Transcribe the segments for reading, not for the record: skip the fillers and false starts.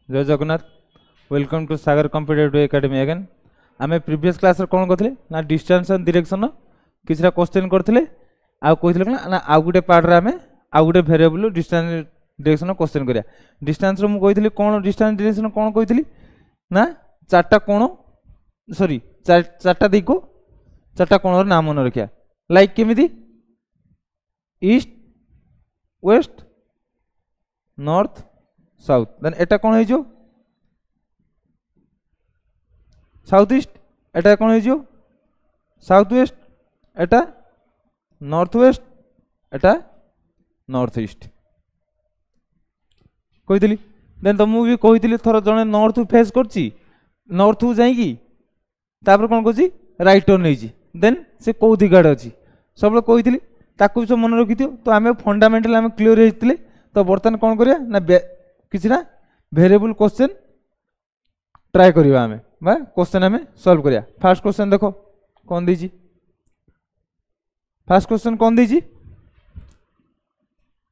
जय Jagannath. Welcome to Sagar competitive academy again. आम previous class कौन करते ना डिस्टेंस एंड डायरेक्शन किसी क्वेश्चन करते कहते ना आउ गोटे पार्ट आम आउ गोटे वेरिएबल डिस्टेंस डायरेक्शन क्वेश्चन करिया। डिस्टेंस रो मु कही कौन डिस्टेंस डायरेक्शन कौन कही ना चार्टा कोण सॉरी चार्टा दिग चार्टा कोण नाम मन रखिया लाइक केमिति east west north south then एटा कौन हो साउथ ईस्ट एटा कौन हो साउथ वेस्ट एटा नॉर्थ वेस्ट एटा नॉर्थ ईस्ट कही देन तुमको भी कही थर जड़े नॉर्थ फेस कर नॉर्थ को जाइकी तापर कौन कर राइट टर्न नहीं देन से कौ दिगाड़े अच्छी सब कही ताकू भी सब मन रखी तो आम फंडामेंटाल आम क्लीयर होते तो बर्तमान कौन करिया ना किसी ना वेरिएबल क्वेश्चन ट्राई करिया आम बा क्वेश्चन आम सॉल्व करिया। फास्ट क्वेश्चन देखो कौन दीजी फास्ट क्वेश्चन कौन दीजी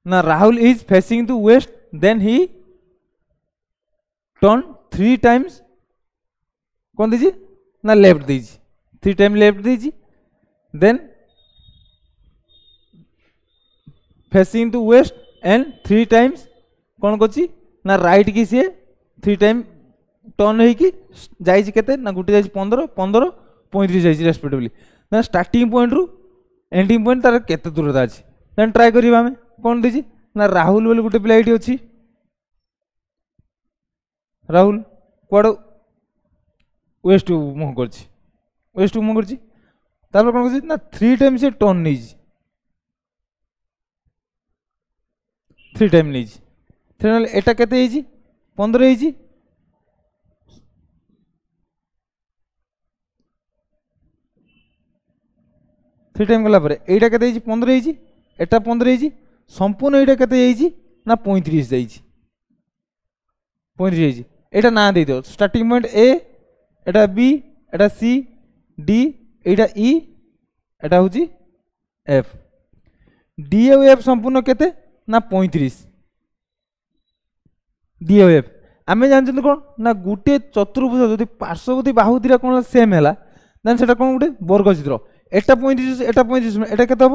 ना Rahul is facing to west then he turn 3 times कौन दीजी ना लेफ्ट दीजी 3 टाइम लेफ्ट दीजी then facing to west and 3 times कौन कर ना राइट की सी 3 टाइम टर्न होती ना गोटे जाइए 15 15 35 जाइए रेस्पेक्टिवली ना स्टार्टिंग पॉइंट रु एंडिंग पॉइंट तार केते दूरता अच्छी देन ट्राई करिया आम कौन दीजिए ना राहुल बोले गोटे पिला ये अच्छी राहुल कौड़ वेस्ट मुह कर वेस्ट मुह कर कौन कर ना 3 टाइम से टर्न नहीं 3 टाइम नहीं फिर एटा केते 15 हो 3 टाइम गला परे एटा केते 15 हो एटा 15 हो संपूर्ण एटा केते ना 35 जाइए 35 हो एटा ना दे दो starting point A Etah B Etah C D एटा ई एटा हूँ एफ डी और एफ संपूर्ण केते ना 35 डी और एफ आम जानते कौन ना गोटे चतुर्भुज जो पार्श्ववर्ती बाहु दीटा कौन सेम है देन से कौन गोटे वर्ग चित्र एटा 35 एटा 35 एटा केते हम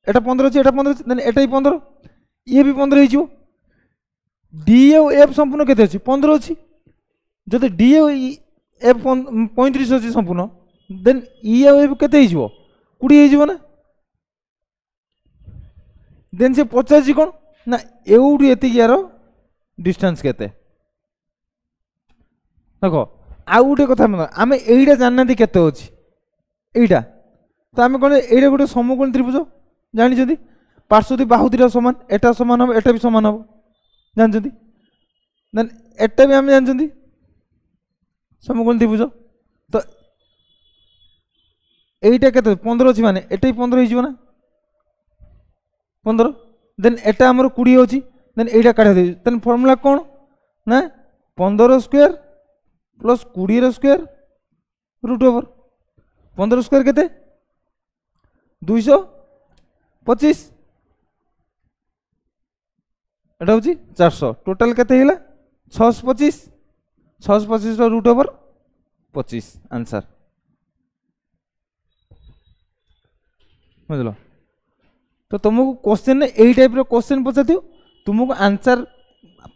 एटा 15 अच्छे एटा 15 देन एटा 15 ये भी 15 हो डी और एफ संपूर्ण केते अच्छी 15 अच्छी जो डी और एफ 35 अच्छी संपूर्ण देन ई और एफ केते हो 20 हो ना देन से पचास कौन ना एवढी एतिक यार डिस्टेंस केते देखो आउ गोटे कथा आम एटा जानना केते अच्छी एटा तो आम कौन एटा गोटे समकोण त्रिभुज जानी पार्श्वती बाहु दीटा सामान एटा सामान हम एटा भी सामान हम जानते देन एटा भी आम जानते समकोण त्रिभुज तो एटा केते 15 अच्छी माने एटा 15 हो ना 15 देन एटा आमर 20 अच्छी देन एटा काढ़ा दे देन फॉर्मूला कौन ना 15 square plus 20 square root over 15 square केते 225 एटा हूँ 400 टोटाल केते हिला 625 625 रूट ओवर 25 आंसर बुझल। तो तुमको क्वेश्चन यही टाइप क्वेश्चन पचार तुमको आंसर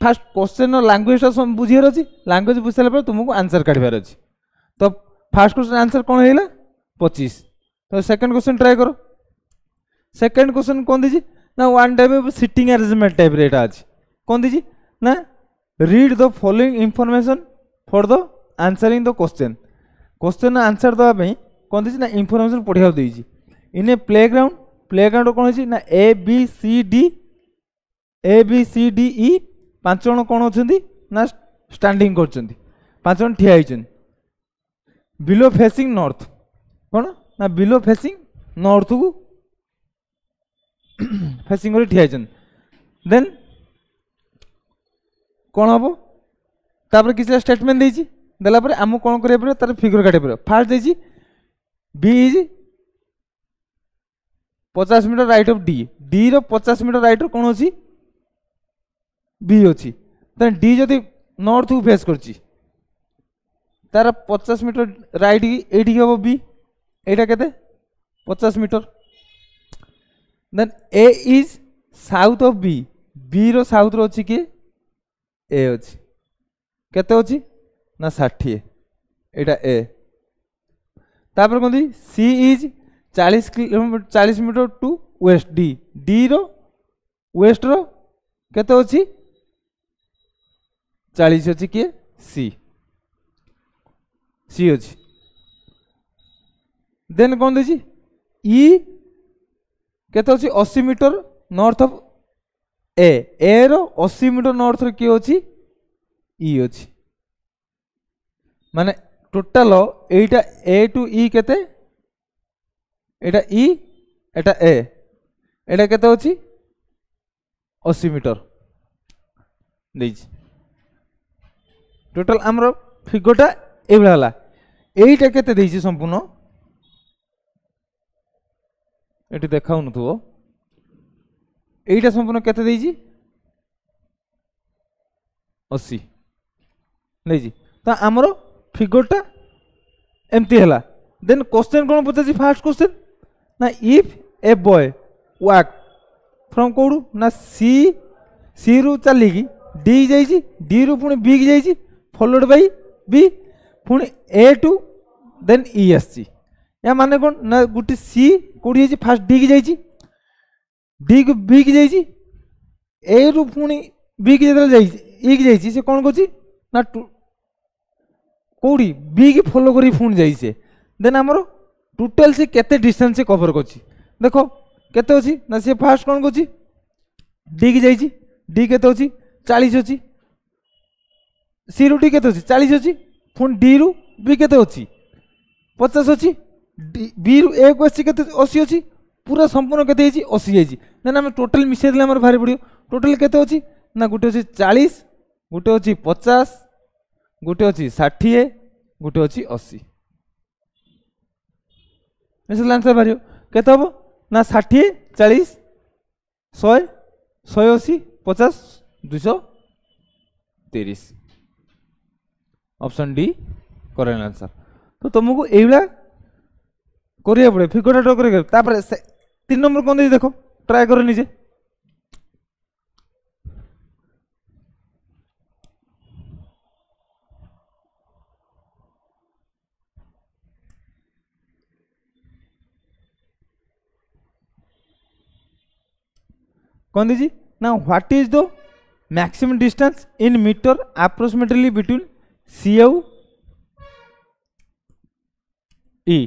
फास्ट क्वेश्चन लैंग्वेज बुझार अच्छी लैंग्वेज बुझ सारा तुमको आंसर काढ़ार अच्छी तो फास्ट क्वेश्चन आंसर कौन है 25 तो सेकंड क्वेश्चन ट्राई करो। सेकंड क्वेश्चन कौन दीजिए ना one type of sitting arrangement type रेटा अच्छी कौन दीजिए ना read the following information for the answering the question question answer देवाई कौन दीजिए ना इंफॉर्मेशन पढ़ा देजी इन ए प्लेग्राउंड कौन है ना A B C D E 5 जन कौन अच्छा ना स्टैंडिंग कर 5 जन ठिया होती बिलो फेसिंग नॉर्थ कौन ना बिलो फेसिंग नॉर्थ को फेसिंग कर ठिया होती देन कौन हम तापर किसी स्टेटमेंट देजी देला पर आमको कौन करिया पड़े तार फिगर काटे पड़े फास्ट देजी B is 50 metre right of D D रो 50 मीटर राइट कौन अच्छी बी अच्छी देन डी जदि नॉर्थ को फेस करची तार 50 मीटर राइट की हम बी एटा केते 50 metre then A is south of B B रो साउथ रो अछि कि ए अछि केते अछि ना 60 एटा ए तापर कोन C is 40 metre to west D D रो वेस्ट रो केते अछि 40 अछि कि सी सी अछि देन कोन देछि ई केते अछि 80 मीटर नॉर्थ ऑफ ए रो 80 मीटर नॉर्थ रो कि अछि ई अछि माने टोटल एटा ए टू ई केते एटा ई एटा ए एटा केते अछि 80 मीटर देछि टोटल हमरो फिगरटा एबला हला एटा केते देछि संपूर्ण एटी देखाउ नथुओ एटा संपूर्ण केते देछि 80 देछि तो हमरो फिगरटा एमती हला देन क्वेश्चन कोन पचाछि फर्स्ट क्वेश्चन ना if a boy walk from कोडू ना सी रु चली की डी जाइछि डी रु पुनी बी की जाइछि फॉलोड बाय बी पुनी ए टू देन ई आछि या माने कोन ना गुटी सी कोडी जाइछि फर्स्ट डी की जाइछि डी को बी की जाइछि ए रु पुनी बी की जदल जाइछि ई की जाइछि से कोन कोछि ना कोडी बी की फॉलो करी पुनी जाइछि देन हमरो टोटल से केते डिस्टेंस से कवर करछि देखो केते अछि ना से फर्स्ट कोन कोछि डी की जाइछि डी केते अछि 40 अछि सी रु डी केते अछि 40 अछि पुनी डी रु बी केते अछि 50 अछि बी रु ए को अछि केते 80 अछि पूरा संपूर्ण केते अछि 80 अछि देन हम टोटल मिसे दिले हमर भारी पडियो टोटल केते अछि ना गुटे अछि 40 गुटे अछि 50 गुटे अछि 60 गुटे अछि 80 मिसल आंसर भारियो केते हबो ना 60 40 100 180 50 230 ऑप्शन डी करेक्ट आंसर तो तुमको एइला करिया पड़े फिगर ड्रा करिया तापर 3 नंबर कोन दे देखो ट्राई करो निजे कौन दीजिए ना what is the maximum distance in meter approximately between C आउ ई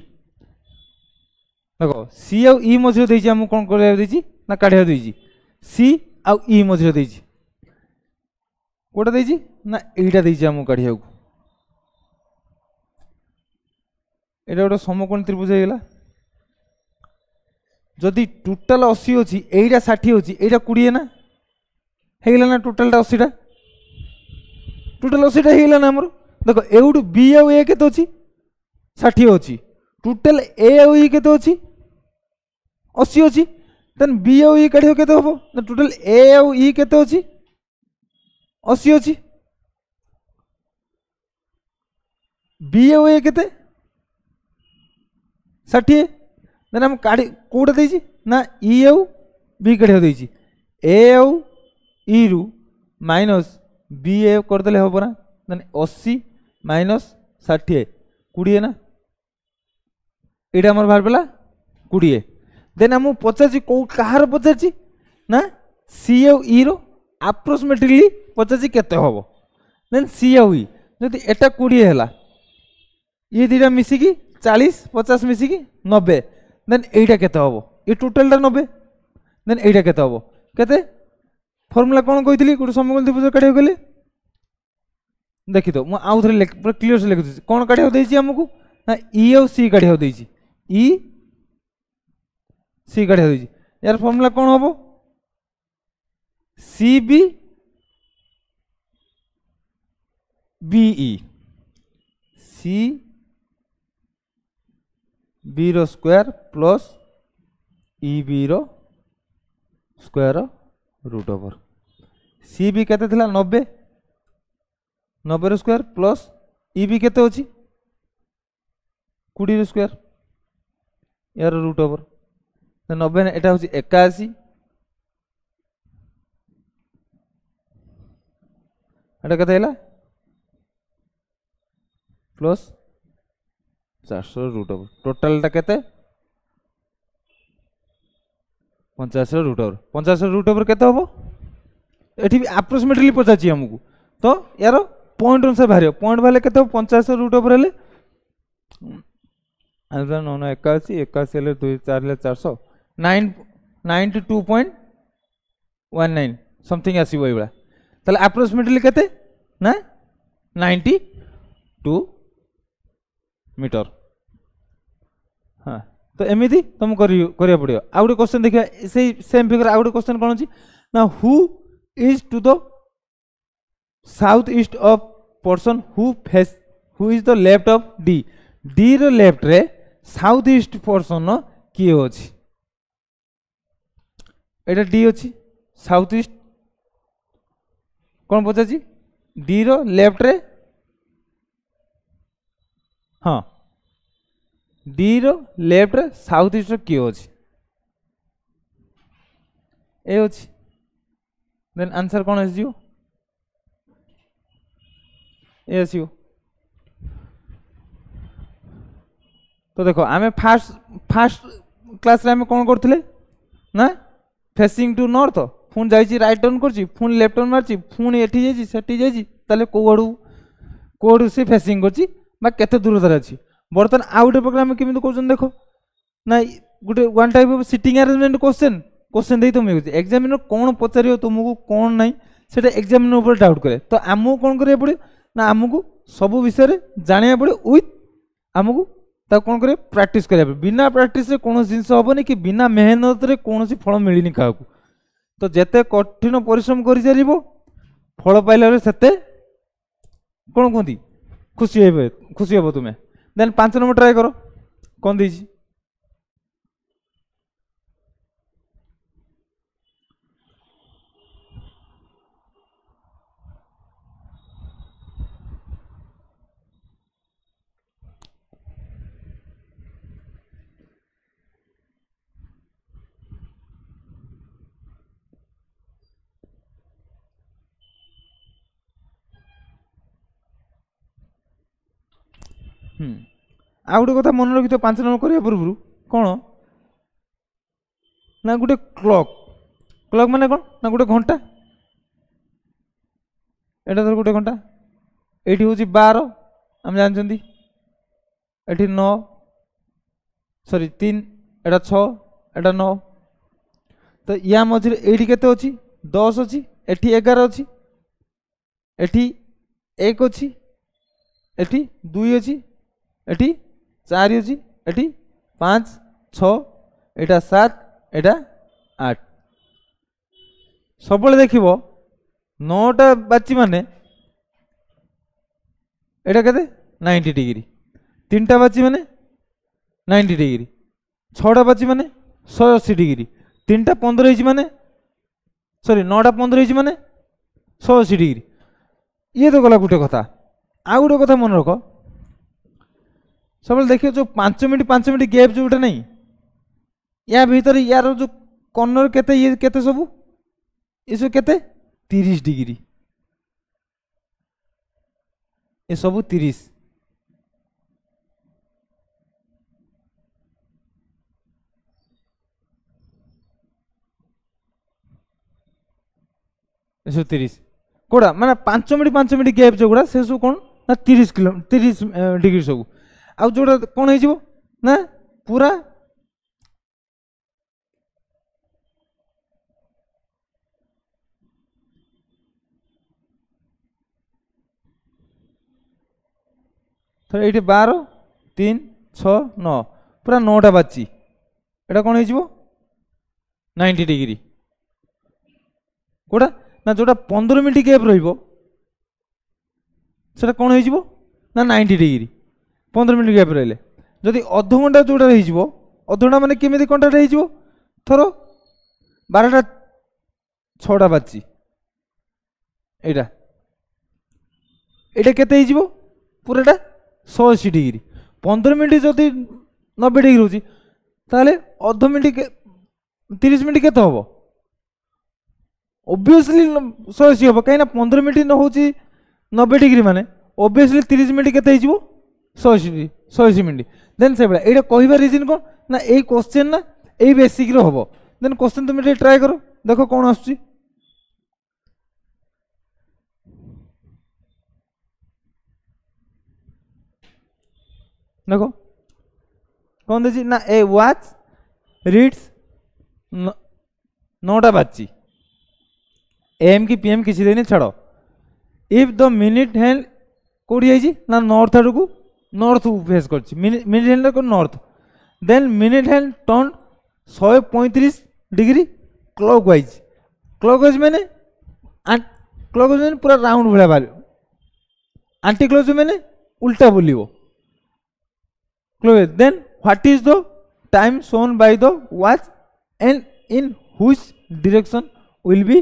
देखो सी आउ ई मझे देछि हम कोन कर देछि ना काढिया देछि सी आउ ई मझे देछि कोटा देछि ना एटा देछि हम काढिया को एटा गोटे समकोण त्रिभुज हे गेला जदि टोटल 80 अच्छी एटा 60 अच्छी एटा 20 ना हेगला ना टोटल 80 टा टोटल 80 टा हेगला ना हमर देखो एउड बी आ ए केते अच्छी 60 अच्छी टोटल ए आ ई केते अच्छी 80 अच्छी देन बी आ ई काढियो केते होबो ना टोटल ए आ ई केते अच्छी 80 अच्छी बी आ ए केते 60 देन हम काढी कोडा देछि ना ई आउ बी काढियो देछि ए आउ ई रु माइनस बी ए कर देले होबो ना देन 80 माइनस 60 20 ना एटा हमर बाहर पला 20 देन हम पचाछि को कहार पचाछि ना सी आउ ई रो अप्रोक्सीमेटली पचाछि केते होबो देन सी आउ ई जदि एटा 20 हैला ये दिरा मिसी की 40 50 मिसी की 90 देन एटा केते होबो ये टोटल टा 90 देन एटा केते होबो केते फार्मूला कोन कहितली गुड समकोण त्रिभुज काढियो गेले देखि तो मु आउ थरे पूरा क्लियर से लिख दी कोन काढियो देछि हमकु ना ई और सी काढियो देछि ई सी काढियो देछि यार फार्मूला कोन होबो C B B E C B रो स्क्वायर प्लस ई बी रो square root over C B केते थिला 90 90 स्क्वायर प्लस इ भी केते अछि 20 स्क्वायर यार रूट ओवर 90 एटा होछि 81 एटा केते हैला प्लस 400 रूट ओवर टोटल टा केते 50 रूट ओवर 50 रूट ओवर केते हबो एठी भी अप्रोक्सीमेटली पचाची हमकु तो यार पॉइंट अनुसार बाहर पॉइंट वाले केते 50 रूट ओवर हेले आंसर 981 81 हेले 2 4 हेले 400 92.19 समथिंग आसीबो एबला ताले अप्रोक्सीमेटली केते ना 92 मीटर हाँ तो एमिति तुम करिया पड़ियो आ गुटे क्वेश्चन देखिया सेम फिगर आ गुटे क्वेश्चन कोन अछि ना who is to the south east of person who is the left of D D रो लेफ्ट रे साउथ ईस्ट पर्सन किए अछि एटा डी अछि साउथ ईस्ट कोन पचाची डी रो लेफ्ट रे हाँ डी रो लेफ्ट रे साउथ ईस्ट किए अछि ए अछि देन आंसर कोन आसी जिवो ए आसीबो तो देखो आमे फास्ट क्लास रे आमे कोन करथिले ना फेसिंग टू नॉर्थ फोन जाइछि राइट टर्न करछि फोन लेफ्ट टर्न मारछि फोन एठी जाइछि सेठी जाइछि ताले कोड से फेसिंग करछि बा केते दूरतार अछि बर्तन आउट प्रोग्राम केमिति कोजन देखो ना गुटे one type of sitting arrangement question दे तुम एग्जामिनर कोन पचारियो तुमको कोन नाही सेटा एग्जामिनर ऊपर डाउट करे तो आमको कोन करिया पड़े ना आमको सब विषय रे जानिया पड़े विथ आमको ता कोन करे प्रैक्टिस करिया पड़े बिना प्रैक्टिस रे कोनो जिंस होबनी कि बिना मेहनत रे कोनोसी फल मिलिनी काहू तो जेते कठिन परिश्रम करि चलिबो फल पाइला रे सेते कोन कोंती खुशी हेबो तुमे देन 5 नंबर ट्राई करो कौन दीजिए आ गोटे कथा मन रखी 5 नंबर करिया पूर्व कौन ना गोटे क्लॉक माने कौन ना गोटे घंटा एटा धर गोटे घंटा एठी होची 12 हम जानछंती एठी 9 सॉरी 3 एटा 6 एटा 9 तो या मझे एठी केते अछि 10 अछि एठी 11 अछि एठी 1 अछि एठी 2 अछि एठी 4 अछि एठी 5 6 एटा 7 एटा 8 सबले देखिबो 9टा बाची माने एटा केते 90 डिग्री 3टा बाची माने 90 डिग्री 6टा बाची माने 180 डिग्री 3टा 15 हिची माने सॉरी 9टा 15 हिची माने 180 डिग्री ये तो गला गुटे कथा आ गुटे कथा मन रखो सब देखिए जो 5 मिनट गैप जोटा नहीं या भीतर यार जो कॉर्नर केते ये केते सब ये केते 30 डिग्री ये सब 30 ये 30 कोड़ा माने 5 मिनट गैप जो गुड़ा से सब कौन ना 30 डिग्री सब आउ जोड़ा कौन हो ना पूरा ये 12 3 6 9 पूरा 9टा बाची एटा कौन हो 90 डिग्री कोड़ा ना जोड़ा 15 मिनट गैप रहिबो सेटा कौन हो ना 90 डिग्री 15 मिनट गैप रहिले जदि अध घंटा जोड़ा रही अध घंटा माने केमिति कंटाक्ट रही थरो 12टा 6टा बाची एटा এটা কেতে হয়ে যাব পুরাটা 180 ডিগ্রি 15 মিনিট যদি 90 ডিগ্রি হচ্ছে তাহলে অর্ধ মিনিট 30 মিনিট কেতে হব অবভিয়াসলি 180 হব কাইনা 15 মিনিট ন হচ্ছে 90 ডিগ্রি মানে অবভিয়াসলি 30 মিনিট কেতে হয়ে যাব 180 মিনিট দেন সেভাবে এইটা কহিবার রিজন কোন না এই কোশ্চেন না এই বেসিকরে হব দেন কোশ্চেন তুমি ଟିକେ ট্রাই করো দেখো কোন আসছে देखो कौन देखिए ना ए वॉच रीड्स 9टा बाजी एम की पीएम किसी दिन छाड़ इफ द मिनिट हैंड कौटी है ना नॉर्थ आड़ को नॉर्थ फेस कर मिनिट हैंड को north then minute hand turn 135 degree clockwise मैंने पूरा राउंड भाया बाहर आंटी क्लॉक मैंने उल्टा बोलियो then what is the time shown by the watch and in which direction will be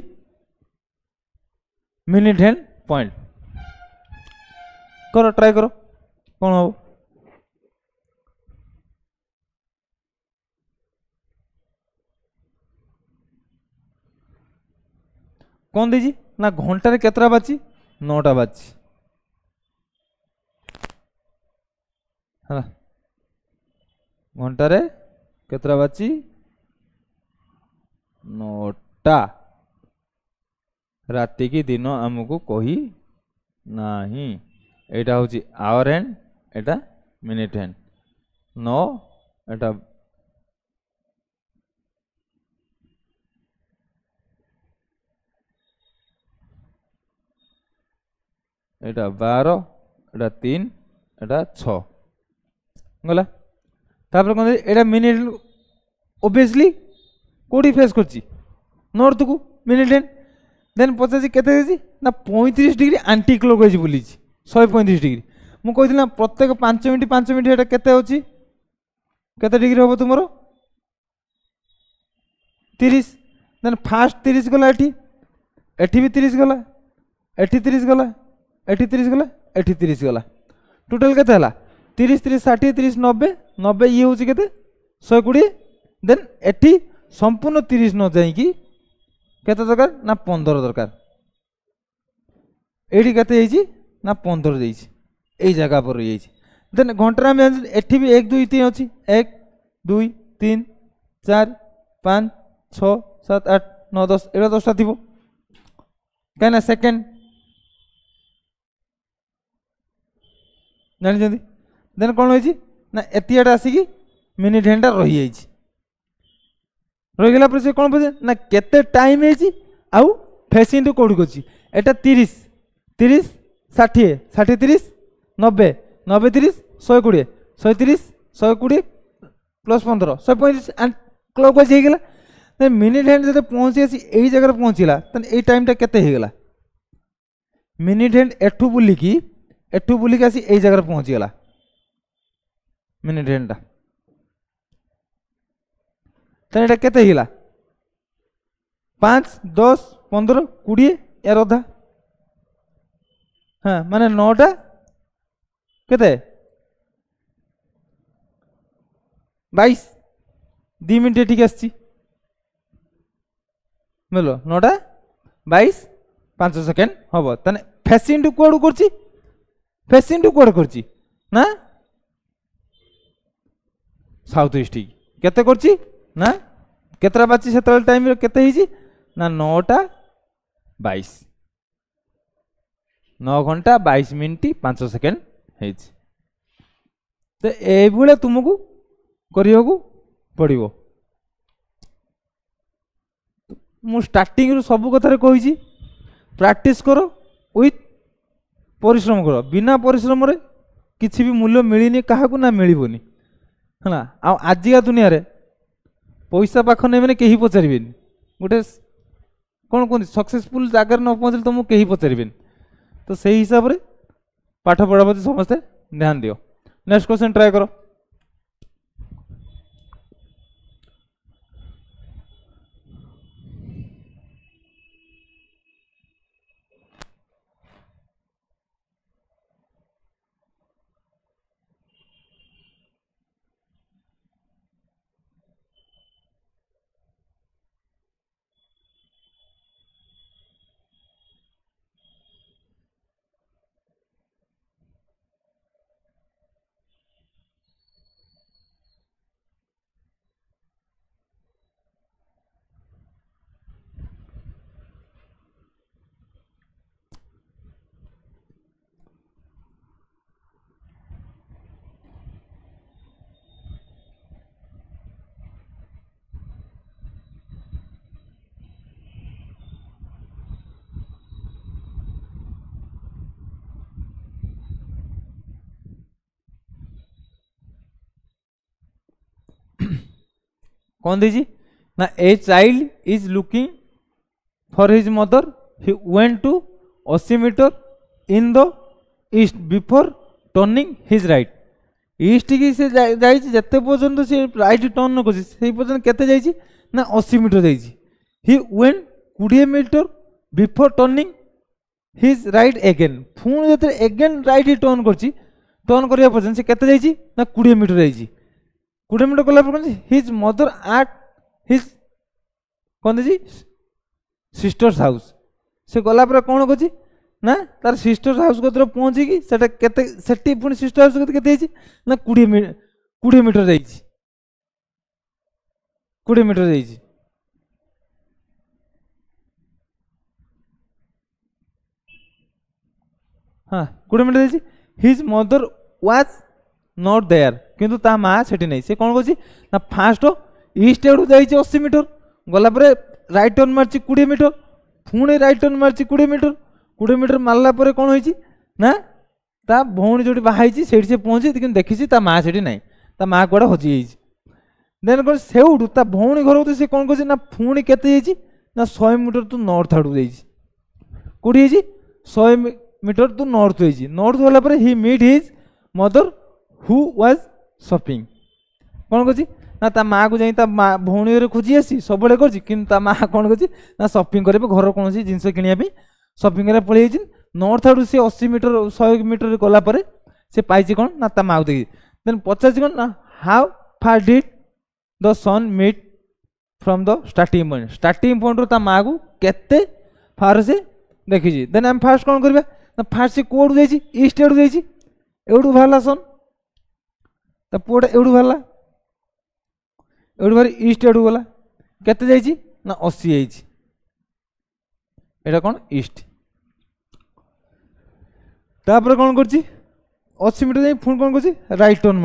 minute hand point करो try करो कौन हो कौन दीजिए ना घंटार केतरा बाजी 9टा बाजी है घंटार केतरा बाजी 9टा राति की दिन आमको कही नहीं एटा हूँ our hand Etah minute hand 9 एटा एटा 12 एटा 3 एटा 6 गला तापर कौन एटा मिनिट ओबियसली कोडी फेस करची नॉर्थ को मिनिट हैंड देन पचासी केते देछि ना 35 डिग्री एंटी क्लॉकवाइज बोलीछि 135 डिग्री मु कहिथिला ना प्रत्येक 5 मिनिट एटा केते होछि केते डिग्री होबो तुमरो 30 देन फास्ट 30 गला एठी भी 30 गला एठी 30 गला एठी 30 गला एठी 30 गला टोटल केते हला 30 30 60 30 90 90 ये होछि केते 120 देन एठी संपूर्ण 30 न जाई कि केते दरकार ना 15 दरकार एठी केते हेछि ना 15 देछि एई जगह पर रही देन घंटा में एठी भी 1 2 3 अछि 1 2 3 4 5 6 7 8 9 10 एटा 10टा थिबो काना सेकंड जानि जंदी देन कोन होइछि ना एतियाटा आसी मिनिट हैंड रही जाइछि रही गला पर से कोन बुझे ना केते टाइम हेछि आउ फेसिंग टू कोड करछि एटा 30 30 60 60 30 90 90 30 120 130 120 प्लस 15 135 एंड क्लॉकवाइज हे गेला देन मिनिट हैंड जते पहुंची आसी एई जगह पहुंचीला तन एई टाइमटा केते हे गेला मिनिट हैंड एठू बुली की आसी एई जगह पहुंची गेला मिनिट हैंडटा तने एटा केते हिला 5 10 15 20 यार अधा हाँ माने 9टा केते 22 2 मिनिट ठीक आछि बोलो 9टा 22 5 सेकंड हबो तने फेसिंग टू कोड करछि ना साउथ ईस्ट केते करछि ना केतरा बाची सेतल टाइम रे केते हिजी ना 9टा 22 9 घंटा 22 मिनिट 5 सेकंड हेछि तो एई बुले तुमको करियो पड़िबो मु स्टार्टिंग रु सब कथा रे कहिछि प्रैक्टिस करो विथ परिश्रम करो बिना परिश्रम रे किछि भी मूल्य मिलिनी काहाकू ना मिलिबोनी है आजिका दुनिया रे पैसा पाख नहीं मैंने कहीं पचारे गोटे कौन कहते सक्सेसफुल जगार न पहुँचले तुमको कहीं पचारे तो सही हिसाब से पाठ पढ़ा प्रति समस्ते ध्यान दियो नेक्स्ट क्वेश्चन ट्राई करो कौन देजी ना a child is looking for his mother he went to 80 meter in the east before turning his right east की से जिते पर्यंत से राइट टर्न न कर पर्यंत केते जाइए ना 80 मीटर जाइए he went 20 meter before turning his right again पुणी जो एगेन राइट ही टर्न करने पर्यंत से केते जाइए ना 20 मीटर जाइए 20 मीटर गला हिज मदर आट हिज कौन जी सिस्टर्स हाउस से गला कौन कर ना तार सिस्टर हाउस को पहुँची से पुणी सिस्टर हाउस के ना 20 मीटर जा 20 मीटर जा हाँ 20 मीटर जा his mother was not there किंतु ता माँ से नहीं से कौन कर फास्ट ईस्ट आड़ जा 80 मीटर गला राइट टर्न मार्च 20 मीटर पुणी राइट टर्न मार्च 20 मीटर 20 मीटर मारला पर कौन होइछि ना ता भौणी जो बाहर से पहुँची कि देखी ता माँ से ना ता माँ कौड़ा हजि जाइए देन कौन से ता भौणी घर तो सी कौन कर ना पुणी केते ना 100 मीटर तू नॉर्थ आड़ जा कौटी 100 मीटर तू नॉर्थ नॉर्थ गला he meet his mother who was shopping कौन कर ना ता माँ को जाई ता माँ भौणी घर खोजी आसी सब कर माँ कौन कर ना शॉपिंग करे घर कौन जिनस किनिया शॉपिंग करने पड़े नॉर्थ आड़ से 80 मीटर 100 मीटर गलापर से पाई कौन ना ता माँ देखी देन पचार कौन ना how far did the son meet from the starting point ता माँ को केते फार से देखी देन आम फास्ट कौन करवा ना फास्ट से कोड जा ईस्ट आड़ जा एवडू बाहर सन ता पुआटा एवडू बाहर एवडू बाहर ईस्ट आड़ गला केते जाइए ना 80 जाइए एटा कौन ईस्ट तापर कौन कर 80 मीटर जाए पुणी कौन कर राइट टर्न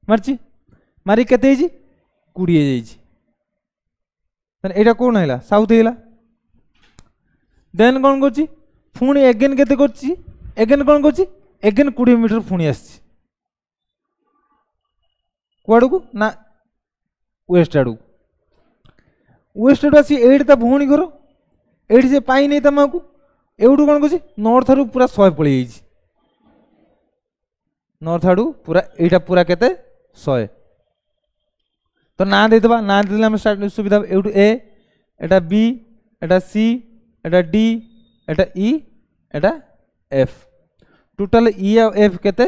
मार्ची मारी केते 20 जाइए कौन है साउथ है देन कौन कर पुणी एगेन केते एगेन कौन कर एगेन 20 मीटर पुणी आस कुआड़ को ना वेस्ट आड़ वेस्ट आड़ आसी एट ता भौणी घर एट से पाई नहीं ता माँ को एवटू कौन कर नॉर्थ आड़ पूरा 100 पलि नॉर्थ आड़ पूरा यहाँ पूरा केते 100 तो ना देदेबा ना देदेले हम स्टार्ट सुविधा एवटू ए एटा बी एटा सी एटा डी एटा ई एटा एफ टोटाल ई आ एफ केते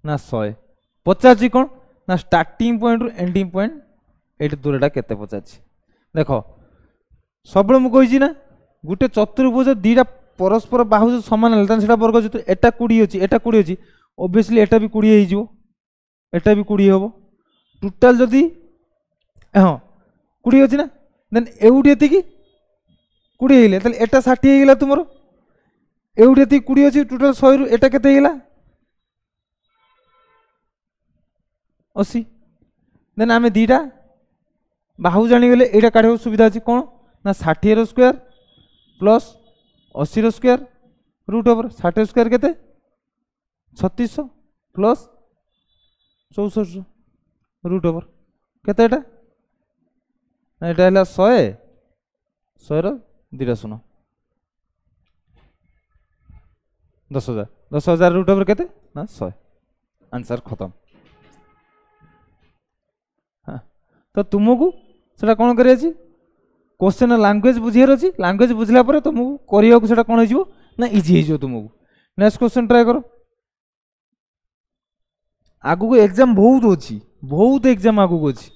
ना 100 पचार कौन ना स्टार्टिंग पॉइंट रु एंडिंग पॉइंट ये दूरटा केते पचार देख सब मुझे ना गोटे चतुर्भुज दीटा परस्पर बाहु सामान है वर्ग जो एटा 20 अच्छी एटा 20 अच्छी ओबियसली एटा भी 20 हो एटा भी 20 हम टोटाल जदि हाँ 20 अच्छी ना देन एवटी एति 20 है एटा 60 होगा तुम एवटी एति 20 अच्छी टोटाल 100 रु एटा केते होगा 80 देन आम दीटा बाहु जागले यहाँ काढ़ सुविधा अच्छी कौन ना 60 square plus 80 square root over 60 square केते 3600 प्लस 6400 रूट ओवर केते एटा एटा 100 100 दीटा सुन 10,000 रूट ओवर केते ना 100 आंसर खत्म हाँ तो तुमको सेटा कौन कर क्वेश्चन लैंग्वेज बुझार अच्छी लैंग्वेज बुझला तुमको करने कौन हो ना इजी हो तुमको नेक्स्ट क्वेश्चन ट्राई कर आगू एग्जाम बहुत एग्जाम आगू अच्छी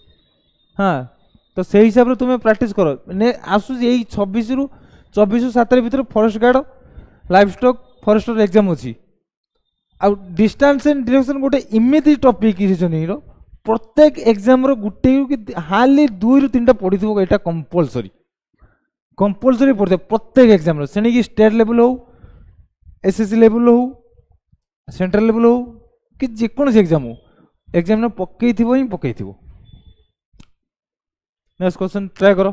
हाँ तो से हिसाब से तुम्हें प्रैक्टिस कर आसू 26 रु 24-7 भर forest guard livestock forester exam अच्छी आ डिस्टेंस एंड डायरेक्शन गोटे इमेज टॉपिक रीजनिंग प्रत्येक एग्जाम गोटे हार्डली 2 रु 3टा पढ़ी थो यहाँ कंपलसरी पढ़ते प्रत्येक एग्जाम से स्टेट लेवल हो एसएससी लेवल हो सेंट्रल लेवल हो कि जेकोसी एग्जाम हो एग्जाम पकई ही पकई नेक्स्ट क्वेश्चन ट्राई करो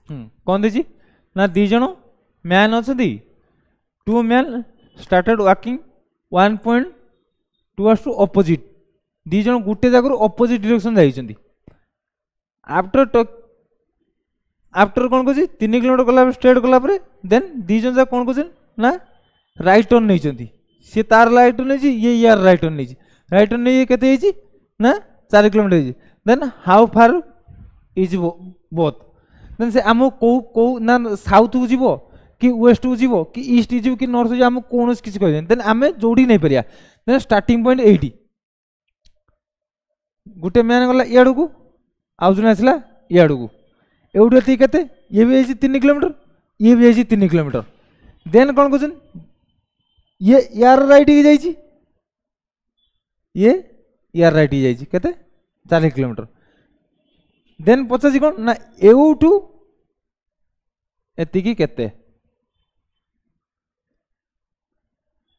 कौन देछि ना दी जण मैन अछंती 2 मैन स्टार्टेड वॉकिंग 1.2 ऑपोजिट दी जण गुटे जागर ऑपोजिट डायरेक्शन जाइछंती आफ्टर कौन कह 3 किलोमीटर गला स्ट्रेट गला परे देन दी जण जा कौन कह ना राइट टर्न नहीं सी तार राइट टर्न नहीं ये यार राइट टर्न नहीं राइट टर्न नहीं केते ना 4 kilometer then how far is both then से आम को ना साउथ को जीवो कि वेस्ट को जीवो कि ईस्ट जीव कि नॉर्थ जीव आम कौन किसी कह देन आम जोड़ी नहीं पारिया देन स्टार्टिंग पॉइंट 80 गुटे मैन गला इयाड़ को आउ जन आसला इयाड़ को एवढी केते ये भी 3 किलोमीटर ये भी 3 किलोमीटर देन कौन कहते ये यार राइट ही जाइए ये यार राइट ही जाइए केते 40 किलोमीटर देन पचासी कौन ना एवठू एतिकी केते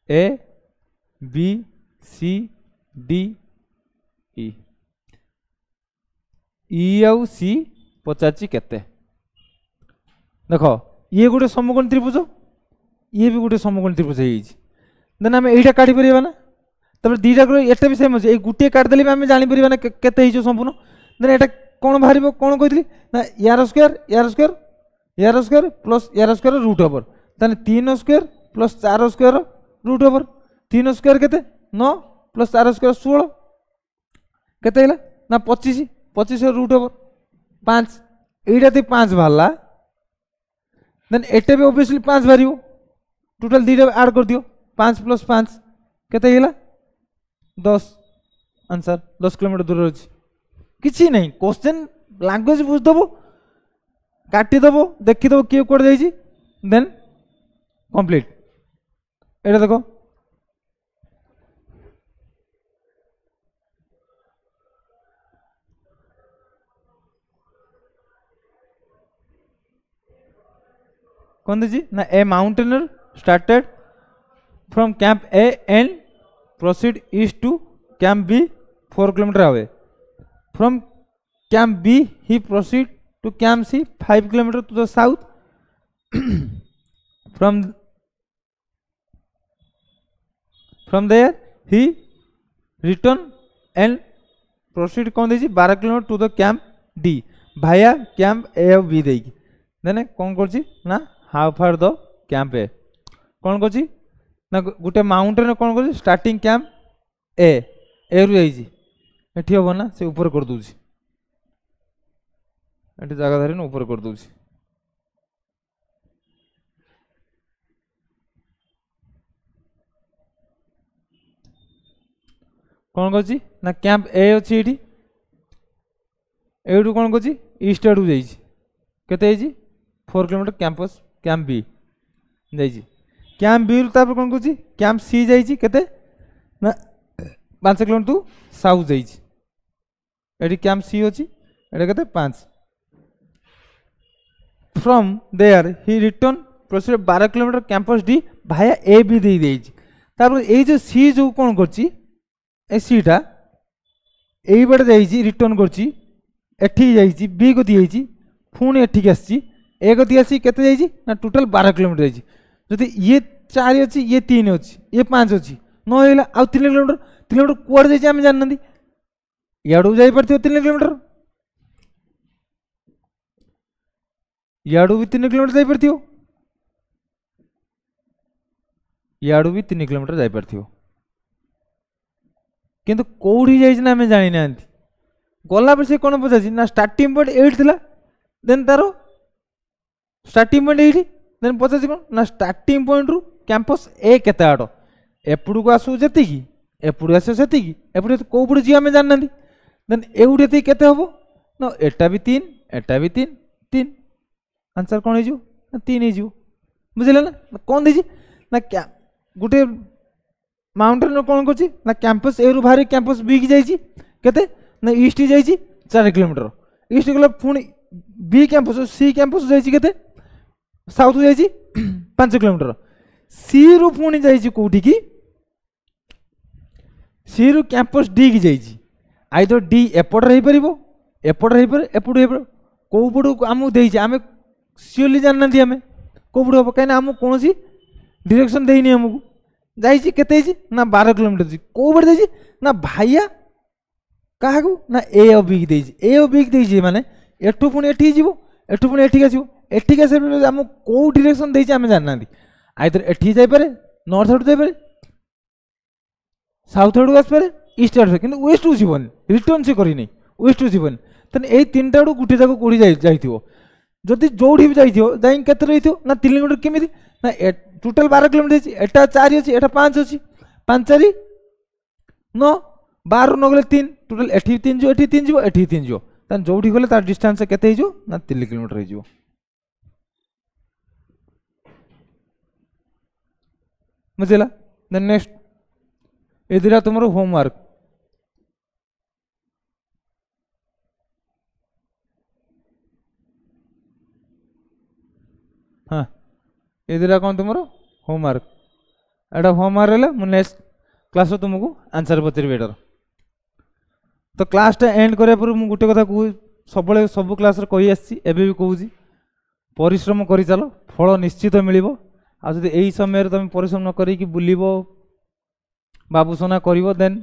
A B C D E ई आउ सी पचासी केते देख ये गोटे समकोण त्रिभुज ये भी गोटे समकोण त्रिभुज देन आम यहीटा काढ़ी पार ना तब दीटा एटा भी सेम अच्छे ये गोटे काटिदेले भी आम जापर ना केते संपूर्ण देन एटा कौन बाहर कौन कही ना यार स्क्वायर प्लस यार स्क्वायर रूट ओवर ताने 3 square plus 4 square root over 3 square केते 9 प्लस 4 स्क्वायर 16 केते हैला ना 25 रूट ओवर 5 एटा ती 5 बाहरला देन एटे भी ऑब्वियसली 5 बाहर टोटल दीटा ऐड कर दियो 5 प्लस 5 केते हैला 10 आंसर 10 किलोमीटर दूर अछि किसी नहीं क्वेश्चन लैंग्वेज बुझदबो काटिदेव देखीदेव किए कौट जाइए देन कंप्लीट एटा देखो कौन दीजिए ना a mountaineer started from camp A and proceed east to camp B 4 kilometre away from camp B he proceed to Camp C 5 kilometers to the south from there he return and proceed कौन देजी 12 kilometre to the Camp D via Camp A और B देगी देने कौन करची ना how far the Camp A कौन करची ना गुटे माउंटेन कौन करची starting Camp A रू जाइए एठी हम ना से ऊपर कर दूची एटी जगह धरी ऊपर कर दूची कौन करची ना कैंप ए अच्छी एटी एठू कौन करची ईस्ट आड़ू जाइए केते 4 किलोमीटर कैंपस कैंप बी जाइए कैंप बी रु कौन करची कैंप सी जाइए केते ना 5 किलोमीटर टू साउथ जाइए एटी कैंप सी अच्छी एटा केते 5 from there he return proceed 12 kilometre campus D भाया ए बी दे देइछि तापर ए जो सी जो कोन करछि ए सी टा एई बड जाइछि रिटर्न करछि एठी जाइछि बी को दिइछि पुणी एठी के आछि ए को दिइछि केते जाइछि ना टोटल 12 किलोमीटर जाइछि जदि ये 4 अछि ये 3 अछि ये 5 अछि न हैला आ 3 किलोमीटर कोड जाइछि हम जाननदी याडू जाई परथियो 3 किलोमीटर याडू भी 3 किलोमीटर जाई परथियो याडू भी 3 किलोमीटर जाई परथियो किंतु कोठी जाइछि ना हमें जानि नांती गला पर से कोन पचाछि ना स्टार्टिंग पॉइंट 8 थिला देन तारो स्टार्टिंग पॉइंट 8 देन पचाछि कोन ना स्टार्टिंग पॉइंट रु कैंपस ए केते आडो एपुडू को आसु जति की एपुडू आसु सेति की एपुडू को पुडू जी हमें जाननांती देन एउडे ती केते हबो ना एटा भी 3 एटा भी 3 आंसर कौन है 3 है बुझे ना कौन दीजिए ना क्या गोटे माउंटेन कौन कर ना कैंपस ए रु बाहर कैंपस बी की जाइए केते ना ईस्ट जाइए 4 किलोमीटर ईस्ट गला पुणी बी कैंपस सी कैंपस जाइए केते साउथ जाइए 5 किलोमीटर सी रु पुणी जाइए कोठी की सी रु कैंपस डी की जाइए आइदर डी एपटर हो पार एपटर हो पार एपट हो पार कौ पटू आमको देइछि आमे सियोरली जानना आम कौट हम कहीं आम कौन डिरेक्शन देनी आमको जाइए केते ना 12 किलोमीटर कौ बड़े ना भाइया क्या ना ए और बी की ए और बी की माने एठू पुणी एठी जीवो एठू पुणी एठी आसीबो एठी आसे आम को डायरेक्शन देइछि आमे जानना आइदर एठी जाई पारे नॉर्थ आउट जाई पारे साउथ आउट आस पारे ईस्ट आउट किंतु वेस्ट को जीवन रिटर्न से करी नै वेस्ट को जीवन तने एई तीनटा आडू गुटे जाको कोडी जाइथिबो जदि जोडी भी जाइथिबो जाई केते रहिथिबो ना 3 किलोमीटर केमिति ना टोटल 12 किलोमीटर अछि एटा 4 अछि एटा 5 अछि 5 4 9 12 न गले 3 टोटल एठी 3 जो एठी 3 जो एठी 3 जो तन जोडी गले तार डिस्टेंस केते हिजो ना 3 किलोमीटर हिजो मजेला देन नेक्स्ट ए दिरा तुमरो होमवर्क हाँ ये दिरा कौन तुमरो होमवर्क एटा होमवर्क रहले मु नेक्स्ट क्लास तुमको आंसर पचरी बेटर तो क्लास टा एंड करे पर मु गुटे कथा कहू सब सब क्लास रे कहि आसी एबे भी कहूजी परिश्रम करि चलो फल निश्चित मिलिबो आ जदि एई समय रे तुम परिश्रम न करी कि बुलिबो बाबूसोना करिवो देन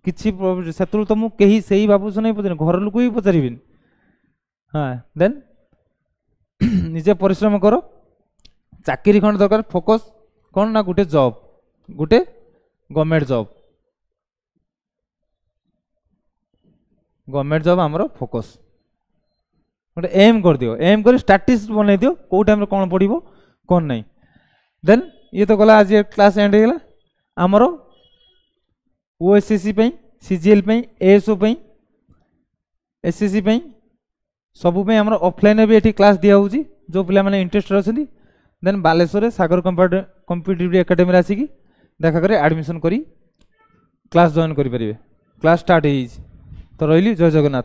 किछि सेतुल तो मु केही सेही बाबूसोना पचर घर लोक ही पचारिबिन हाँ देन निजे परिश्रम करो चाकरी खंड दरकार फोकस कौन ना गुटे जॉब गुटे गवर्नमेंट जॉब आमर फोकस गोटे एम कर दियो एम कर स्टैटिस्टिक्स बनै दियो को टाइम कौन पढ़िबो कौन नहीं देन ये तो गला आज क्लास एंड हो गला आमर ओएसएससी सीजीएल एएसओ एसएससी सबू आमर ऑफलाइन भी ये क्लास दिया होची जो पिला माने इंटरेस्टेड अच्छी देन बालेश्वर सागर कॉम्पिटिटिव एकेडमी आसिकी देखा करे एडमिशन करी क्लास जॉइन करि परिबे क्लास स्टार्ट हो तो रही जय जगन्नाथ।